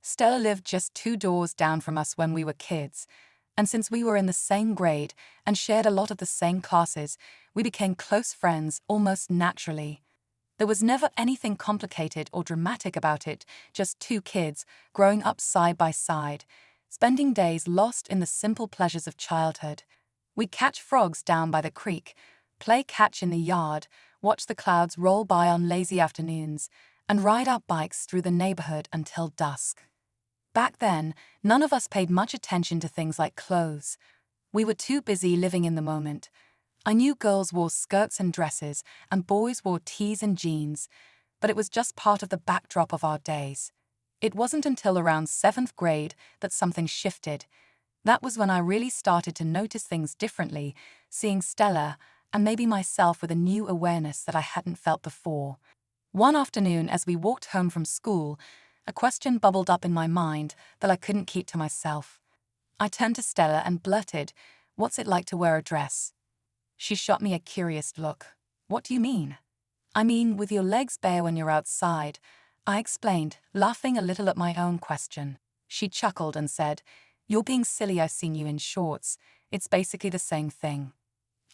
Stella lived just 2 doors down from us when we were kids, and since we were in the same grade and shared a lot of the same classes, we became close friends almost naturally. There was never anything complicated or dramatic about it, just 2 kids growing up side by side, spending days lost in the simple pleasures of childhood. We'd catch frogs down by the creek, play catch in the yard, watch the clouds roll by on lazy afternoons, and ride our bikes through the neighborhood until dusk. Back then, none of us paid much attention to things like clothes. We were too busy living in the moment. I knew girls wore skirts and dresses, and boys wore tees and jeans, but it was just part of the backdrop of our days. It wasn't until around 7th grade that something shifted. That was when I really started to notice things differently, seeing Stella and maybe myself with a new awareness that I hadn't felt before. One afternoon, as we walked home from school, a question bubbled up in my mind that I couldn't keep to myself. I turned to Stella and blurted, "What's it like to wear a dress?" She shot me a curious look. "What do you mean?" "I mean, with your legs bare when you're outside," I explained, laughing a little at my own question. She chuckled and said, "You're being silly, I've seen you in shorts. It's basically the same thing."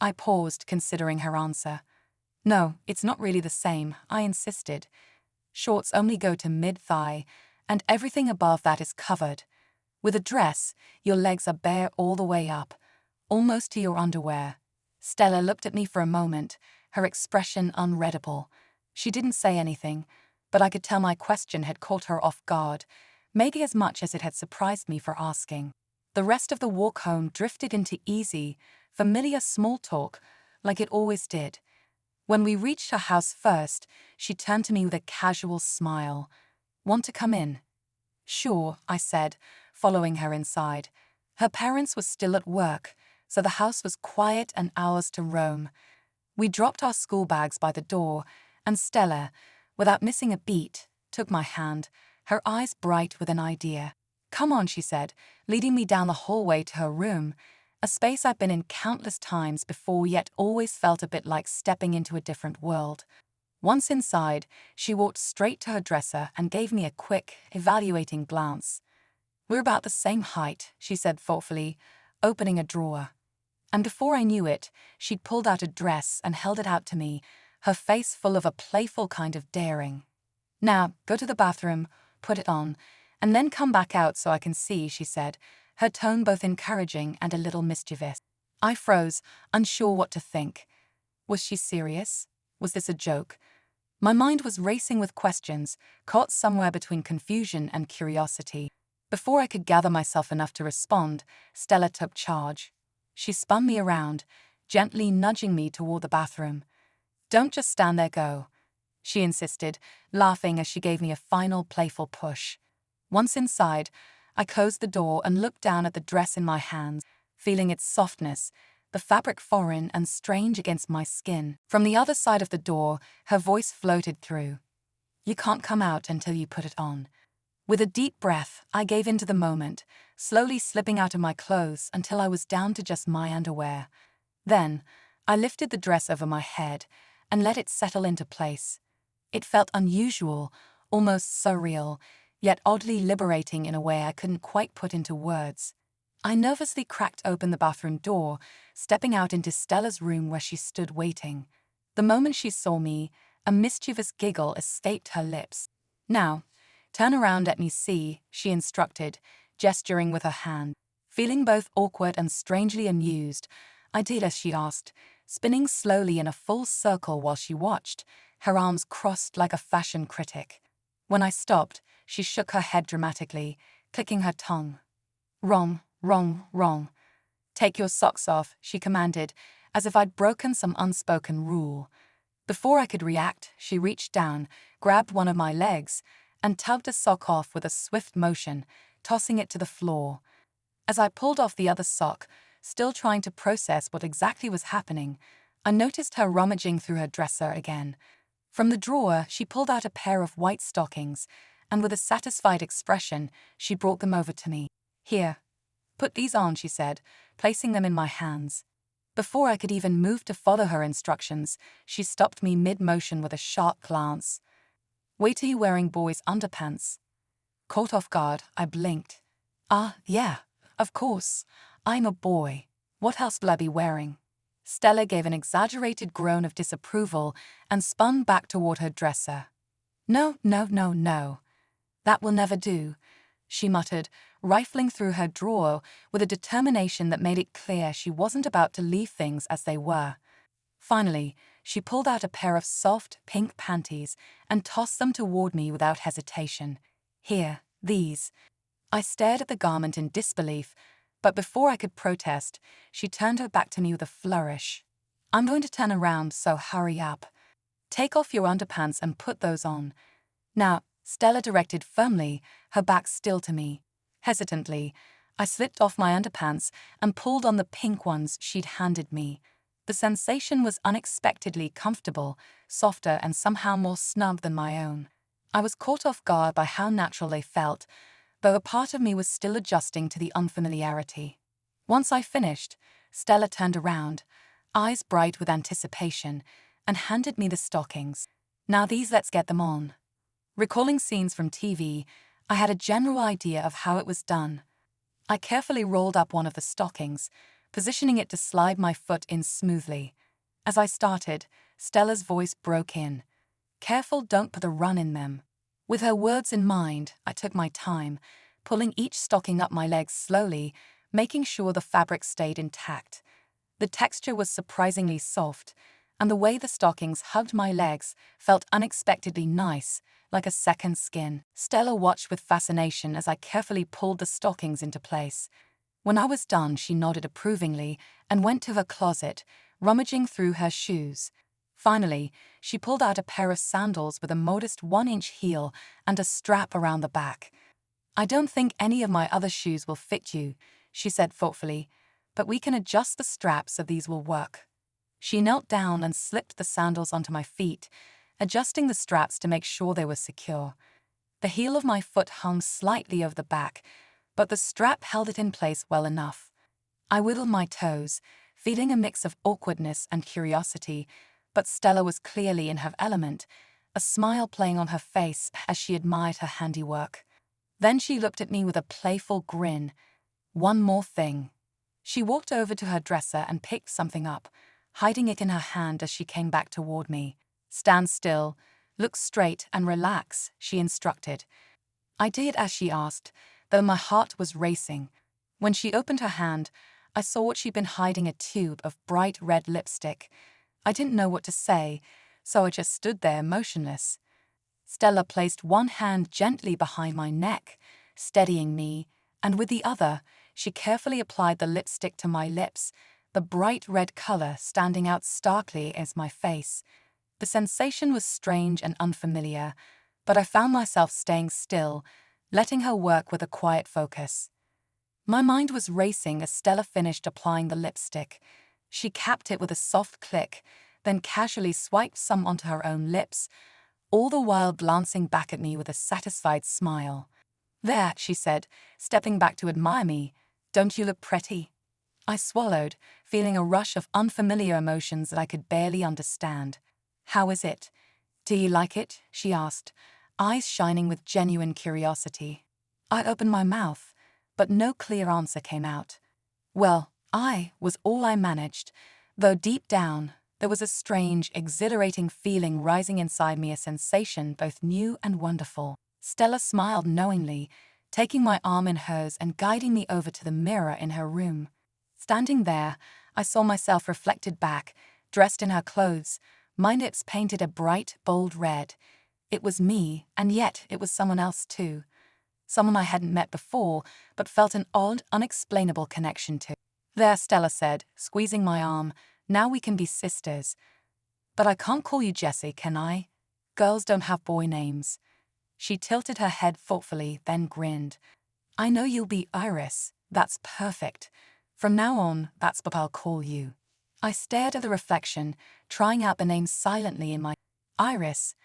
I paused, considering her answer. "No, it's not really the same," I insisted. "Shorts only go to mid-thigh, and everything above that is covered. With a dress, your legs are bare all the way up, almost to your underwear." Stella looked at me for a moment, her expression unreadable. She didn't say anything, but I could tell my question had caught her off guard, maybe as much as it had surprised me for asking. The rest of the walk home drifted into easy, familiar small talk, like it always did. When we reached her house first, she turned to me with a casual smile. "Want to come in?" "Sure," I said, following her inside. Her parents were still at work, so the house was quiet and ours to roam. We dropped our school bags by the door, and Stella, without missing a beat, took my hand, her eyes bright with an idea. "Come on," she said, leading me down the hallway to her room, a space I've been in countless times before yet always felt a bit like stepping into a different world. Once inside, she walked straight to her dresser and gave me a quick, evaluating glance. "We're about the same height," she said thoughtfully, opening a drawer. And before I knew it, she'd pulled out a dress and held it out to me, her face full of a playful kind of daring. "Now, go to the bathroom, put it on, and then come back out so I can see," she said, her tone both encouraging and a little mischievous. I froze, unsure what to think. Was she serious? Was this a joke? My mind was racing with questions, caught somewhere between confusion and curiosity. Before I could gather myself enough to respond, Stella took charge. She spun me around, gently nudging me toward the bathroom. "Don't just stand there, go," she insisted, laughing as she gave me a final playful push. Once inside, I closed the door and looked down at the dress in my hands, feeling its softness, the fabric foreign and strange against my skin. From the other side of the door, her voice floated through. "You can't come out until you put it on." With a deep breath, I gave in to the moment, slowly slipping out of my clothes until I was down to just my underwear. Then, I lifted the dress over my head and let it settle into place. It felt unusual, almost surreal, yet oddly liberating in a way I couldn't quite put into words. I nervously cracked open the bathroom door, stepping out into Stella's room where she stood waiting. The moment she saw me, a mischievous giggle escaped her lips. "Now, turn around, let me see," she instructed, gesturing with her hand. Feeling both awkward and strangely amused, I did as she asked, spinning slowly in a full circle while she watched, her arms crossed like a fashion critic. When I stopped, she shook her head dramatically, clicking her tongue. "Wrong, wrong, wrong. Take your socks off," she commanded, as if I'd broken some unspoken rule. Before I could react, she reached down, grabbed one of my legs, and tugged a sock off with a swift motion, tossing it to the floor. As I pulled off the other sock, still trying to process what exactly was happening, I noticed her rummaging through her dresser again. From the drawer, she pulled out a pair of white stockings, and with a satisfied expression, she brought them over to me. "Here, put these on," she said, placing them in my hands. Before I could even move to follow her instructions, she stopped me mid-motion with a sharp glance. "Wait till you're wearing boys' underpants." Caught off guard, I blinked. Ah, yeah, of course. I'm a boy. What else will I be wearing? Stella gave an exaggerated groan of disapproval and spun back toward her dresser. No, no, no, no. That will never do, she muttered, rifling through her drawer with a determination that made it clear she wasn't about to leave things as they were. Finally, she pulled out a pair of soft, pink panties and tossed them toward me without hesitation. Here, these. I stared at the garment in disbelief, but before I could protest, she turned her back to me with a flourish. I'm going to turn around, so hurry up. Take off your underpants and put those on. Now, Stella directed firmly, her back still to me. Hesitantly, I slipped off my underpants and pulled on the pink ones she'd handed me. The sensation was unexpectedly comfortable, softer and somehow more snug than my own. I was caught off guard by how natural they felt, though a part of me was still adjusting to the unfamiliarity. Once I finished, Stella turned around, eyes bright with anticipation, and handed me the stockings. Now these, let's get them on. Recalling scenes from TV, I had a general idea of how it was done. I carefully rolled up one of the stockings, positioning it to slide my foot in smoothly. As I started, Stella's voice broke in. Careful, don't put a run in them. With her words in mind, I took my time, pulling each stocking up my legs slowly, making sure the fabric stayed intact. The texture was surprisingly soft, and the way the stockings hugged my legs felt unexpectedly nice, like a second skin. Stella watched with fascination as I carefully pulled the stockings into place. When I was done, she nodded approvingly and went to her closet, rummaging through her shoes. Finally, she pulled out a pair of sandals with a modest 1-inch heel and a strap around the back. I don't think any of my other shoes will fit you, she said thoughtfully, but we can adjust the straps so these will work. She knelt down and slipped the sandals onto my feet, adjusting the straps to make sure they were secure. The heel of my foot hung slightly over the back, but the strap held it in place well enough. I wiggled my toes, feeling a mix of awkwardness and curiosity, but Stella was clearly in her element, a smile playing on her face as she admired her handiwork. Then she looked at me with a playful grin. One more thing. She walked over to her dresser and picked something up, hiding it in her hand as she came back toward me. Stand still, look straight and relax, she instructed. I did as she asked, though my heart was racing. When she opened her hand, I saw what she'd been hiding, a tube of bright red lipstick. I didn't know what to say, so I just stood there motionless. Stella placed one hand gently behind my neck, steadying me, and with the other, she carefully applied the lipstick to my lips, the bright red color standing out starkly against my face. The sensation was strange and unfamiliar, but I found myself staying still, letting her work with a quiet focus. My mind was racing as Stella finished applying the lipstick. She capped it with a soft click, then casually swiped some onto her own lips, all the while glancing back at me with a satisfied smile. There, she said, stepping back to admire me. Don't you look pretty? I swallowed, feeling a rush of unfamiliar emotions that I could barely understand. How is it? Do you like it? She asked, eyes shining with genuine curiosity. I opened my mouth, but no clear answer came out. Well, was all I managed, though deep down, there was a strange, exhilarating feeling rising inside me, a sensation both new and wonderful. Stella smiled knowingly, taking my arm in hers and guiding me over to the mirror in her room. Standing there, I saw myself reflected back, dressed in her clothes, my lips painted a bright, bold red. It was me, and yet it was someone else too. Someone I hadn't met before, but felt an odd, unexplainable connection to. There, Stella said, squeezing my arm, now we can be sisters. But I can't call you Jessie, can I? Girls don't have boy names. She tilted her head thoughtfully, then grinned. I know you'll be Iris. That's perfect. From now on, that's what I'll call you. I stared at the reflection, trying out the name silently in my Iris.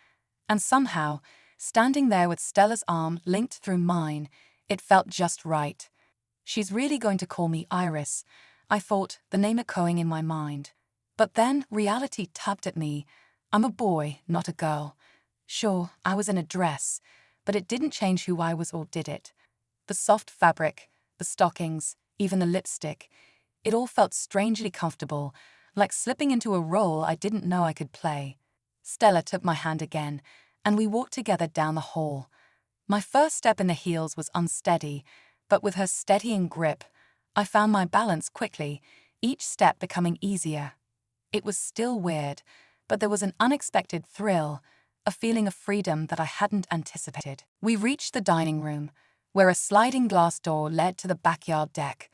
And somehow, standing there with Stella's arm linked through mine, it felt just right. She's really going to call me Iris, I thought, the name echoing in my mind. But then reality tugged at me. I'm a boy, not a girl. Sure, I was in a dress, but it didn't change who I was, or did it? The soft fabric, the stockings, even the lipstick, it all felt strangely comfortable, like slipping into a role I didn't know I could play. Stella took my hand again, and we walked together down the hall. My first step in the heels was unsteady, but with her steadying grip, I found my balance quickly, each step becoming easier. It was still weird, but there was an unexpected thrill, a feeling of freedom that I hadn't anticipated. We reached the dining room, where a sliding glass door led to the backyard deck.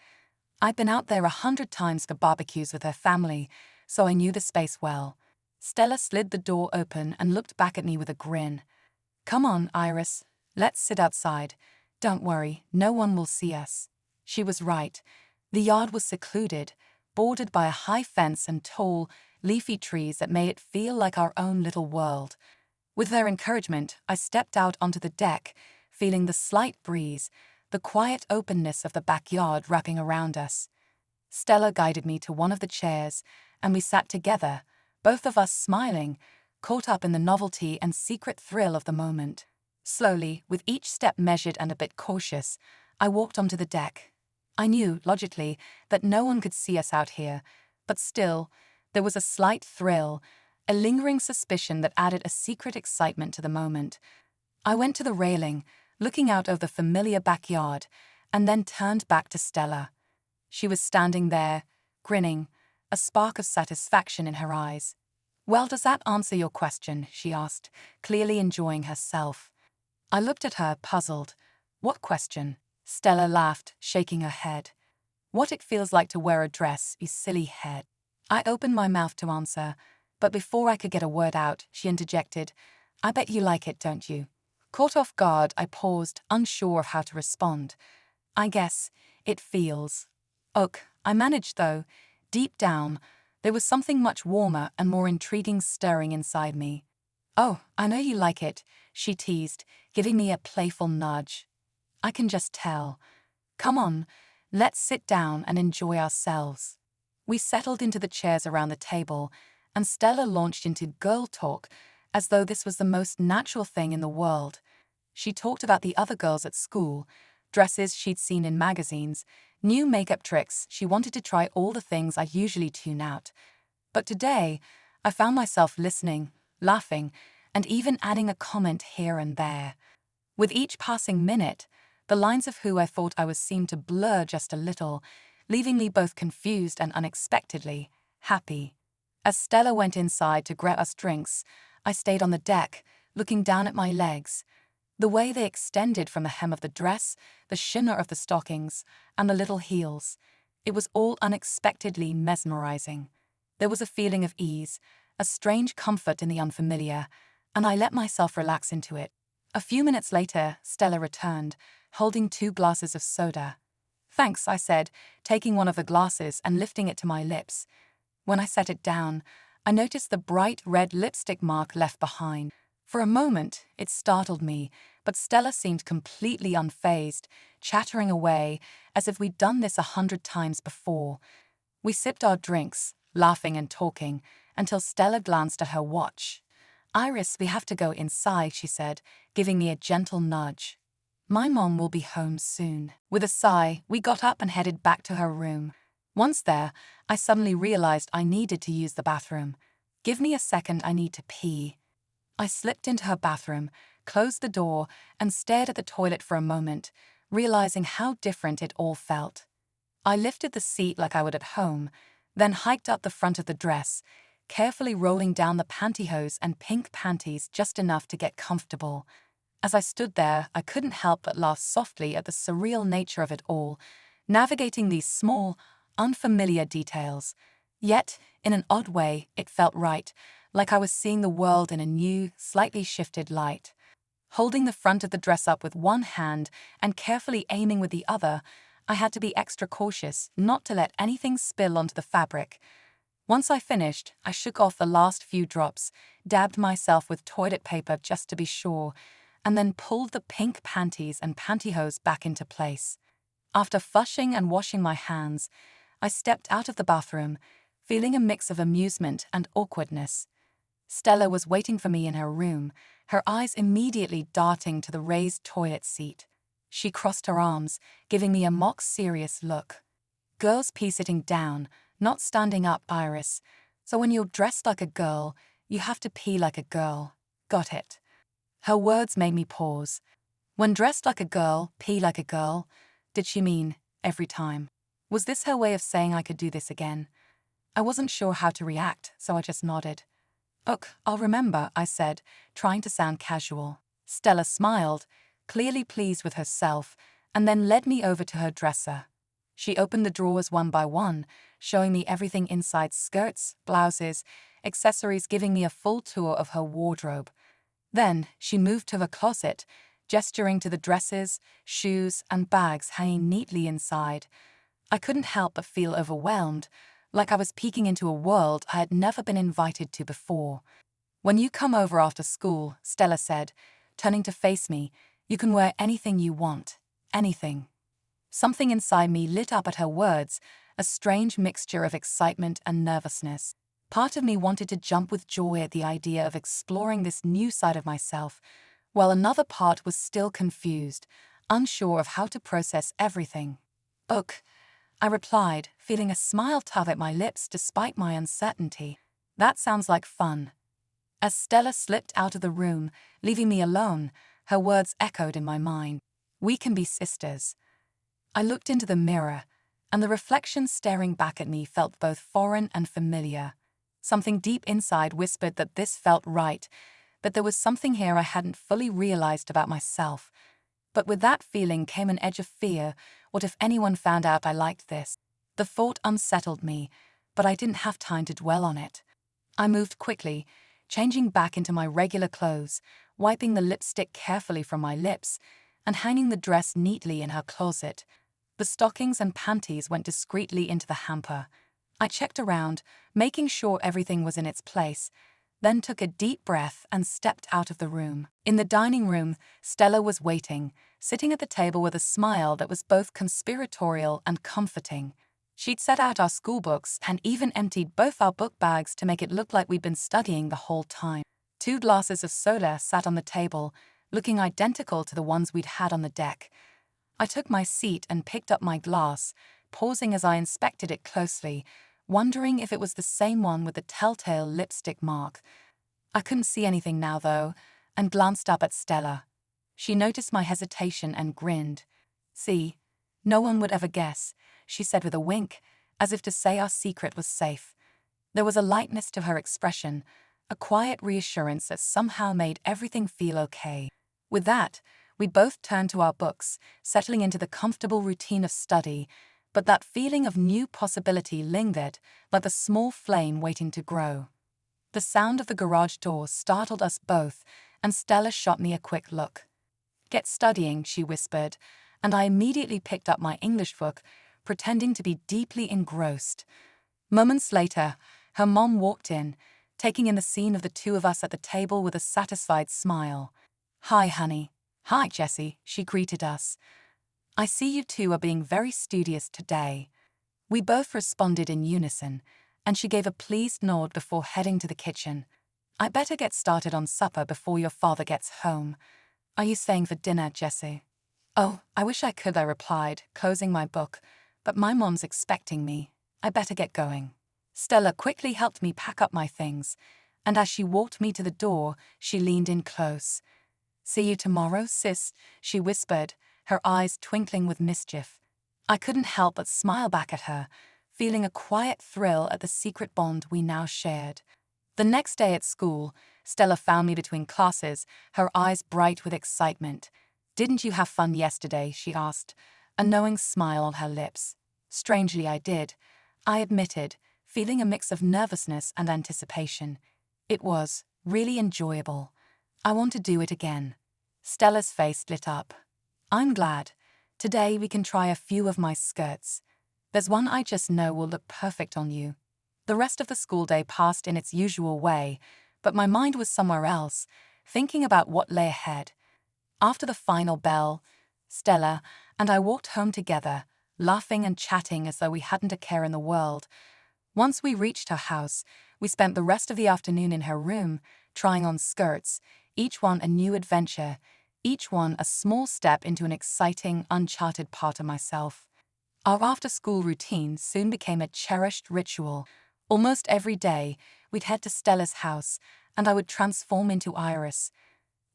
I'd been out there 100 times for barbecues with her family, so I knew the space well. Stella slid the door open and looked back at me with a grin. "Come on, Iris. Let's sit outside. Don't worry, no one will see us." She was right. The yard was secluded, bordered by a high fence and tall, leafy trees that made it feel like our own little world. With their encouragement, I stepped out onto the deck, feeling the slight breeze, the quiet openness of the backyard wrapping around us. Stella guided me to one of the chairs, and we sat together, both of us smiling, caught up in the novelty and secret thrill of the moment. Slowly, with each step measured and a bit cautious, I walked onto the deck. I knew, logically, that no one could see us out here, but still, there was a slight thrill, a lingering suspicion that added a secret excitement to the moment. I went to the railing, looking out over the familiar backyard, and then turned back to Stella. She was standing there, grinning, a spark of satisfaction in her eyes. "Well, does that answer your question?" she asked, clearly enjoying herself. I looked at her, puzzled. "What question?" Stella laughed, shaking her head. "What it feels like to wear a dress, you silly head." I opened my mouth to answer, but before I could get a word out, she interjected, "I bet you like it, don't you?" Caught off guard, I paused, unsure of how to respond. "I guess it feels." Ugh, I managed though. Deep down, there was something much warmer and more intriguing stirring inside me. "Oh, I know you like it," she teased, giving me a playful nudge. "I can just tell. Come on, let's sit down and enjoy ourselves." We settled into the chairs around the table, and Stella launched into girl talk as though this was the most natural thing in the world. She talked about the other girls at school, dresses she'd seen in magazines, new makeup tricks. She wanted to try all the things I usually tune out. But today, I found myself listening, laughing, and even adding a comment here and there. With each passing minute, the lines of who I thought I was seemed to blur just a little, leaving me both confused and unexpectedly happy. As Stella went inside to grab us drinks, I stayed on the deck, looking down at my legs. The way they extended from the hem of the dress, the shimmer of the stockings, and the little heels. It was all unexpectedly mesmerizing. There was a feeling of ease, a strange comfort in the unfamiliar, and I let myself relax into it. A few minutes later, Stella returned, holding 2 glasses of soda. "Thanks," I said, taking one of the glasses and lifting it to my lips. When I set it down, I noticed the bright red lipstick mark left behind. For a moment, it startled me, but Stella seemed completely unfazed, chattering away as if we'd done this 100 times before. We sipped our drinks, laughing and talking, until Stella glanced at her watch. "Iris, we have to go inside," she said, giving me a gentle nudge. "My mom will be home soon." With a sigh, we got up and headed back to her room. Once there, I suddenly realized I needed to use the bathroom. "Give me a second, I need to pee." I slipped into her bathroom, closed the door, and stared at the toilet for a moment, realizing how different it all felt. I lifted the seat like I would at home, then hiked up the front of the dress, carefully rolling down the pantyhose and pink panties just enough to get comfortable. As I stood there, I couldn't help but laugh softly at the surreal nature of it all, navigating these small, unfamiliar details. Yet, in an odd way, it felt right, like I was seeing the world in a new, slightly shifted light. Holding the front of the dress up with one hand and carefully aiming with the other, I had to be extra cautious not to let anything spill onto the fabric. Once I finished, I shook off the last few drops, dabbed myself with toilet paper just to be sure, and then pulled the pink panties and pantyhose back into place. After flushing and washing my hands, I stepped out of the bathroom, feeling a mix of amusement and awkwardness. Stella was waiting for me in her room, her eyes immediately darting to the raised toilet seat. She crossed her arms, giving me a mock-serious look. "Girls pee sitting down, not standing up, Iris. So when you're dressed like a girl, you have to pee like a girl. Got it?" Her words made me pause. When dressed like a girl, pee like a girl, did she mean every time? Was this her way of saying I could do this again? I wasn't sure how to react, so I just nodded. "Ugh, I'll remember," I said, trying to sound casual. Stella smiled, clearly pleased with herself, and then led me over to her dresser. She opened the drawers one by one, showing me everything inside: skirts, blouses, accessories, giving me a full tour of her wardrobe. Then she moved to the closet, gesturing to the dresses, shoes, and bags hanging neatly inside. I couldn't help but feel overwhelmed, like I was peeking into a world I had never been invited to before. "When you come over after school," Stella said, turning to face me, "you can wear anything you want. Anything." Something inside me lit up at her words, a strange mixture of excitement and nervousness. Part of me wanted to jump with joy at the idea of exploring this new side of myself, while another part was still confused, unsure of how to process everything. "Ugh," I replied, feeling a smile tug at my lips despite my uncertainty. "That sounds like fun." As Stella slipped out of the room, leaving me alone, her words echoed in my mind. "We can be sisters." I looked into the mirror, and the reflection staring back at me felt both foreign and familiar. Something deep inside whispered that this felt right, that there was something here I hadn't fully realized about myself. But with that feeling came an edge of fear. What if anyone found out I liked this? The thought unsettled me, but I didn't have time to dwell on it. I moved quickly, changing back into my regular clothes, wiping the lipstick carefully from my lips, and hanging the dress neatly in her closet. The stockings and panties went discreetly into the hamper. I checked around, making sure everything was in its place, then took a deep breath and stepped out of the room. In the dining room, Stella was waiting, sitting at the table with a smile that was both conspiratorial and comforting. She'd set out our school books and even emptied both our book bags to make it look like we'd been studying the whole time. 2 glasses of soda sat on the table, looking identical to the ones we'd had on the deck. I took my seat and picked up my glass, pausing as I inspected it closely, wondering if it was the same one with the telltale lipstick mark. I couldn't see anything now, though, and glanced up at Stella. She noticed my hesitation and grinned. "See, no one would ever guess," she said with a wink, as if to say our secret was safe. There was a lightness to her expression, a quiet reassurance that somehow made everything feel okay. With that, we both turned to our books, settling into the comfortable routine of study, but that feeling of new possibility lingered, like a small flame waiting to grow. The sound of the garage door startled us both, and Stella shot me a quick look. "Get studying," she whispered, and I immediately picked up my English book, pretending to be deeply engrossed. Moments later, her mom walked in, taking in the scene of the two of us at the table with a satisfied smile. "Hi, honey." "Hi, Jessie," she greeted us. "I see you two are being very studious today." We both responded in unison, and she gave a pleased nod before heading to the kitchen. "I better get started on supper before your father gets home. Are you staying for dinner, Jessie?" "Oh, I wish I could," I replied, closing my book, "but my mom's expecting me. I better get going." Stella quickly helped me pack up my things, and as she walked me to the door, she leaned in close. "See you tomorrow, sis," she whispered, her eyes twinkling with mischief. I couldn't help but smile back at her, feeling a quiet thrill at the secret bond we now shared. The next day at school, Stella found me between classes, her eyes bright with excitement. "Didn't you have fun yesterday?" she asked, a knowing smile on her lips. Strangely, I did, I admitted, feeling a mix of nervousness and anticipation. "It was really enjoyable. I want to do it again." Stella's face lit up. "I'm glad. Today we can try a few of my skirts. There's one I just know will look perfect on you." The rest of the school day passed in its usual way, but my mind was somewhere else, thinking about what lay ahead. After the final bell, Stella and I walked home together, laughing and chatting as though we hadn't a care in the world. Once we reached her house, We spent the rest of the afternoon in her room, trying on skirts, each one a new adventure, each one a small step into an exciting, uncharted part of myself. Our after-school routine soon became a cherished ritual. Almost every day, we'd head to Stella's house, and I would transform into Iris.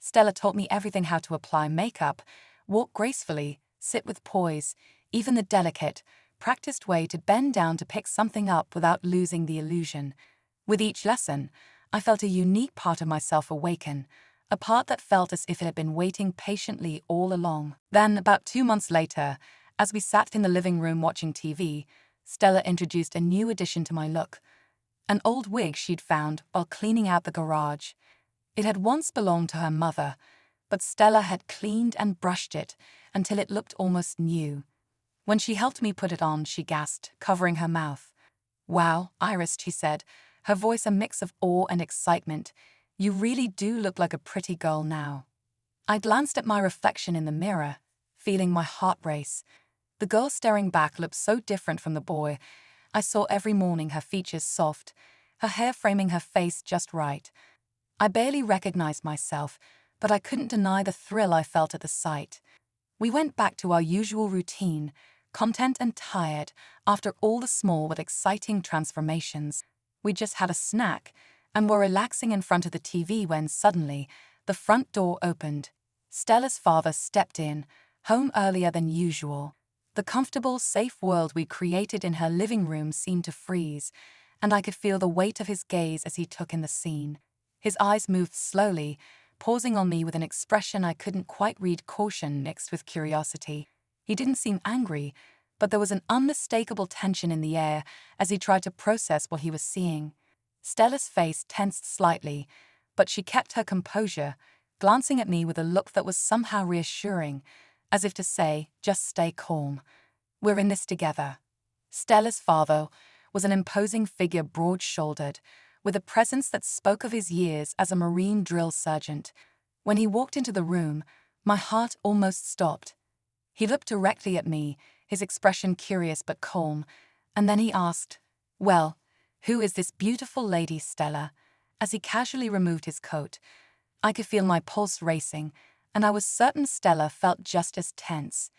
Stella taught me everything: how to apply makeup, walk gracefully, sit with poise, even the delicate, practiced way to bend down to pick something up without losing the illusion. With each lesson, I felt a unique part of myself awaken, a part that felt as if it had been waiting patiently all along. Then, about 2 months later, as we sat in the living room watching TV, Stella introduced a new addition to my look: an old wig she'd found while cleaning out the garage. It had once belonged to her mother, but Stella had cleaned and brushed it until it looked almost new. When she helped me put it on, she gasped, covering her mouth. "Wow, Iris," she said, her voice a mix of awe and excitement, "you really do look like a pretty girl now." I glanced at my reflection in the mirror, feeling my heart race. The girl staring back looked so different from the boy I saw every morning, her features soft, her hair framing her face just right. I barely recognized myself, but I couldn't deny the thrill I felt at the sight. We went back to our usual routine, content and tired after all the small but exciting transformations. We just had a snack and were relaxing in front of the TV when suddenly the front door opened. Stella's father stepped in, home earlier than usual. The comfortable, safe world we created in her living room seemed to freeze, and I could feel the weight of his gaze as he took in the scene. His eyes moved slowly, pausing on me with an expression I couldn't quite read: caution mixed with curiosity. He didn't seem angry, but there was an unmistakable tension in the air as he tried to process what he was seeing. Stella's face tensed slightly, but she kept her composure, glancing at me with a look that was somehow reassuring, as if to say, "Just stay calm. We're in this together." Stella's father was an imposing figure, broad-shouldered, with a presence that spoke of his years as a Marine drill sergeant. When he walked into the room, my heart almost stopped. He looked directly at me, his expression curious but calm, and then he asked, "Well, who is this beautiful lady, Stella?" As he casually removed his coat, I could feel my pulse racing, and I was certain Stella felt just as tense.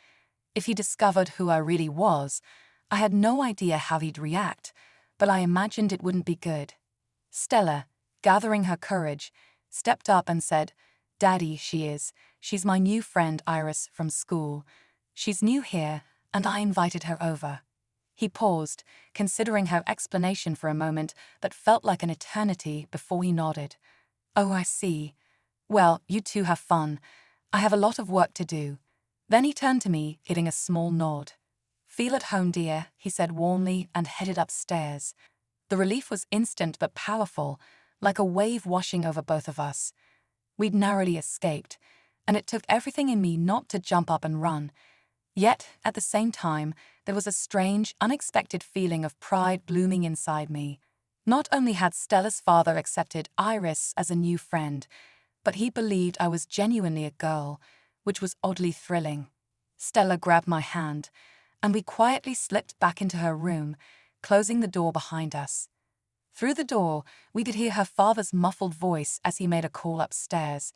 If he discovered who I really was, I had no idea how he'd react, but I imagined it wouldn't be good. Stella, gathering her courage, stepped up and said, "Daddy, she's my new friend Iris from school. She's new here, and I invited her over." He paused, considering her explanation for a moment that felt like an eternity before he nodded. "Oh, I see. Well, you two have fun. I have a lot of work to do." Then he turned to me, giving a small nod. "Feel at home, dear," he said warmly, and headed upstairs. The relief was instant but powerful, like a wave washing over both of us. We'd narrowly escaped, and it took everything in me not to jump up and run. Yet, at the same time, there was a strange, unexpected feeling of pride blooming inside me. Not only had Stella's father accepted Iris as a new friend, but he believed I was genuinely a girl, which was oddly thrilling. Stella grabbed my hand, and we quietly slipped back into her room, closing the door behind us. Through the door, we could hear her father's muffled voice as he made a call upstairs.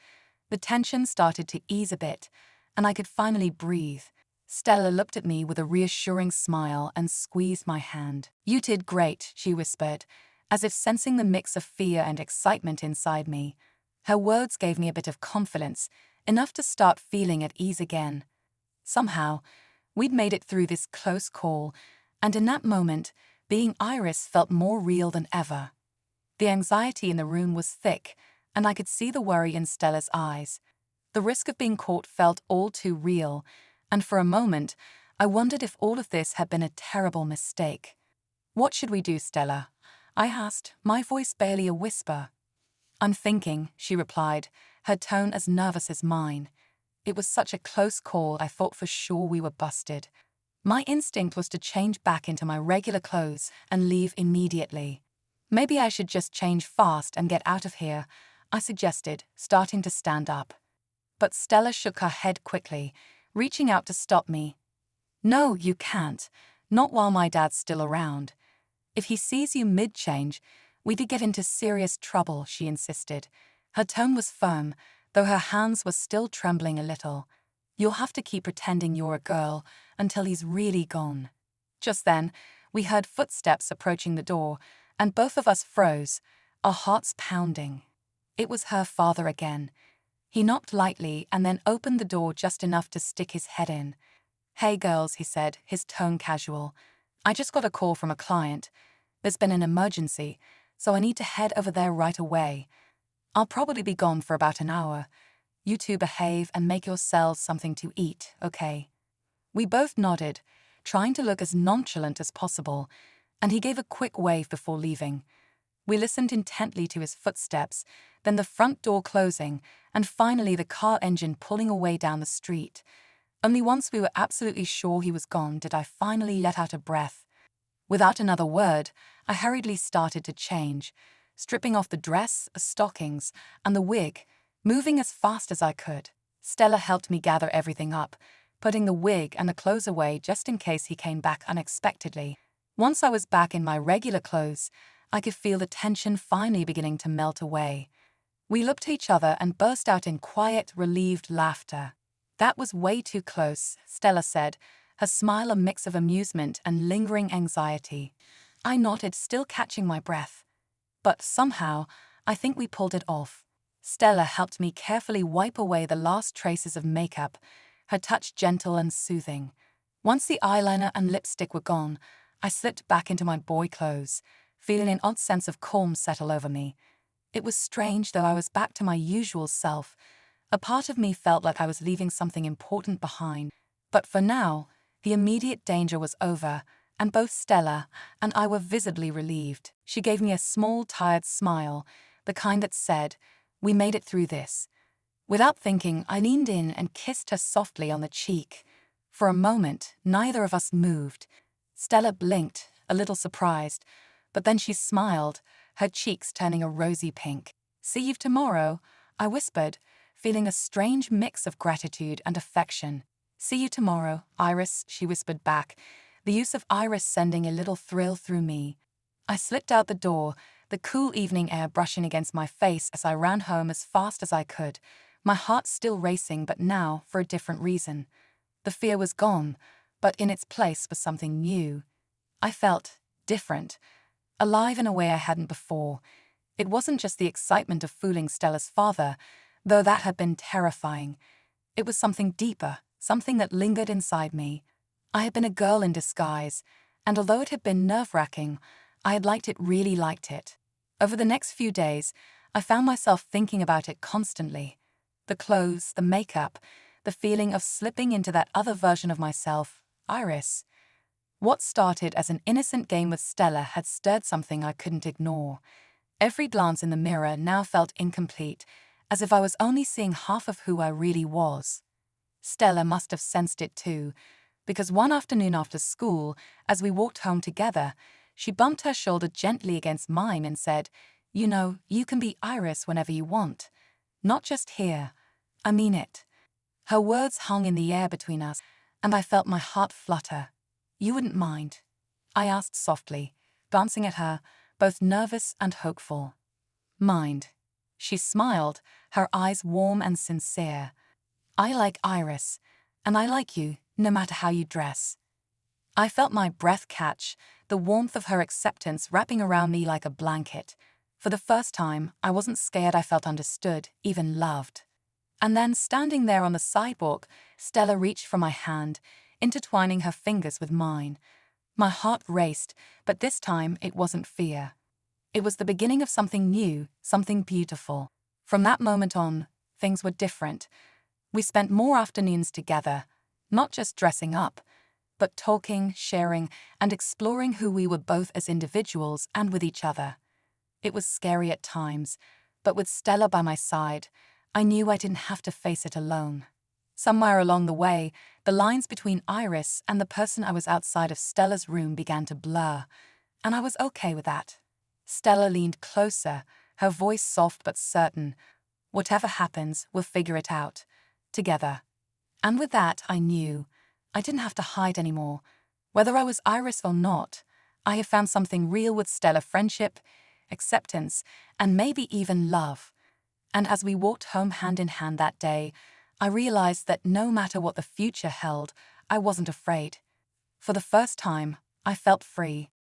The tension started to ease a bit, and I could finally breathe. Stella looked at me with a reassuring smile and squeezed my hand. "You did great," she whispered, as if sensing the mix of fear and excitement inside me. Her words gave me a bit of confidence, enough to start feeling at ease again. Somehow, we'd made it through this close call, and in that moment, being Iris felt more real than ever. The anxiety in the room was thick, and I could see the worry in Stella's eyes. The risk of being caught felt all too real, and for a moment, I wondered if all of this had been a terrible mistake. "What should we do, Stella?" I asked, my voice barely a whisper. "I'm thinking," she replied, her tone as nervous as mine. It was such a close call, I thought for sure we were busted. My instinct was to change back into my regular clothes and leave immediately. "Maybe I should just change fast and get out of here," I suggested, starting to stand up. But Stella shook her head quickly, reaching out to stop me. "No, you can't. Not while my dad's still around. If he sees you mid-change, We did get into serious trouble, she insisted. Her tone was firm, though her hands were still trembling a little. You'll have to keep pretending you're a girl until he's really gone. Just then, we heard footsteps approaching the door, and both of us froze, our hearts pounding. It was her father again. He knocked lightly and then opened the door just enough to stick his head in. "Hey girls," he said, his tone casual. "I just got a call from a client. There's been an emergency, so I need to head over there right away. I'll probably be gone for about an hour. You two behave and make yourselves something to eat, okay?" We both nodded, trying to look as nonchalant as possible, and he gave a quick wave before leaving. We listened intently to his footsteps, then the front door closing, and finally the car engine pulling away down the street. Only once we were absolutely sure he was gone did I finally let out a breath. Without another word, I hurriedly started to change, stripping off the dress, the stockings, and the wig, moving as fast as I could. Stella helped me gather everything up, putting the wig and the clothes away just in case he came back unexpectedly. Once I was back in my regular clothes, I could feel the tension finally beginning to melt away. We looked at each other and burst out in quiet, relieved laughter. "That was way too close," Stella said, her smile a mix of amusement and lingering anxiety. I nodded, still catching my breath. But somehow, I think we pulled it off. Stella helped me carefully wipe away the last traces of makeup, her touch gentle and soothing. Once the eyeliner and lipstick were gone, I slipped back into my boy clothes, feeling an odd sense of calm settle over me. It was strange, though I was back to my usual self. A part of me felt like I was leaving something important behind. But for now, the immediate danger was over, and both Stella and I were visibly relieved. She gave me a small, tired smile, the kind that said, "We made it through this." Without thinking, I leaned in and kissed her softly on the cheek. For a moment, neither of us moved. Stella blinked, a little surprised, but then she smiled, her cheeks turning a rosy pink. "See you tomorrow," I whispered, feeling a strange mix of gratitude and affection. "See you tomorrow, Iris," she whispered back, the use of Iris sending a little thrill through me. I slipped out the door, the cool evening air brushing against my face as I ran home as fast as I could, my heart still racing, but now for a different reason. The fear was gone, but in its place was something new. I felt different, alive in a way I hadn't before. It wasn't just the excitement of fooling Stella's father, though that had been terrifying. It was something deeper, something that lingered inside me. I had been a girl in disguise, and although it had been nerve-wracking, I had really liked it. Over the next few days, I found myself thinking about it constantly. The clothes, the makeup, the feeling of slipping into that other version of myself, Iris. What started as an innocent game with Stella had stirred something I couldn't ignore. Every glance in the mirror now felt incomplete, as if I was only seeing half of who I really was. Stella must have sensed it too, because one afternoon after school, as we walked home together, she bumped her shoulder gently against mine and said, "You know, you can be Iris whenever you want. Not just here. I mean it." Her words hung in the air between us, and I felt my heart flutter. "You wouldn't mind?" I asked softly, glancing at her, both nervous and hopeful. "Mind." She smiled, her eyes warm and sincere. "I like Iris, and I like you, no matter how you dress." I felt my breath catch, the warmth of her acceptance wrapping around me like a blanket. For the first time, I wasn't scared, I felt understood, even loved. And then, standing there on the sidewalk, Stella reached for my hand, intertwining her fingers with mine. My heart raced, but this time it wasn't fear. It was the beginning of something new, something beautiful. From that moment on, things were different. We spent more afternoons together, not just dressing up, but talking, sharing, and exploring who we were both as individuals and with each other. It was scary at times, but with Stella by my side, I knew I didn't have to face it alone. Somewhere along the way, the lines between Iris and the person I was outside of Stella's room began to blur, and I was okay with that. Stella leaned closer, her voice soft but certain. "Whatever happens, we'll figure it out. Together." And with that, I knew I didn't have to hide anymore. Whether I was Iris or not, I had found something real with Stella: friendship, acceptance, and maybe even love. And as we walked home hand in hand that day, I realized that no matter what the future held, I wasn't afraid. For the first time, I felt free.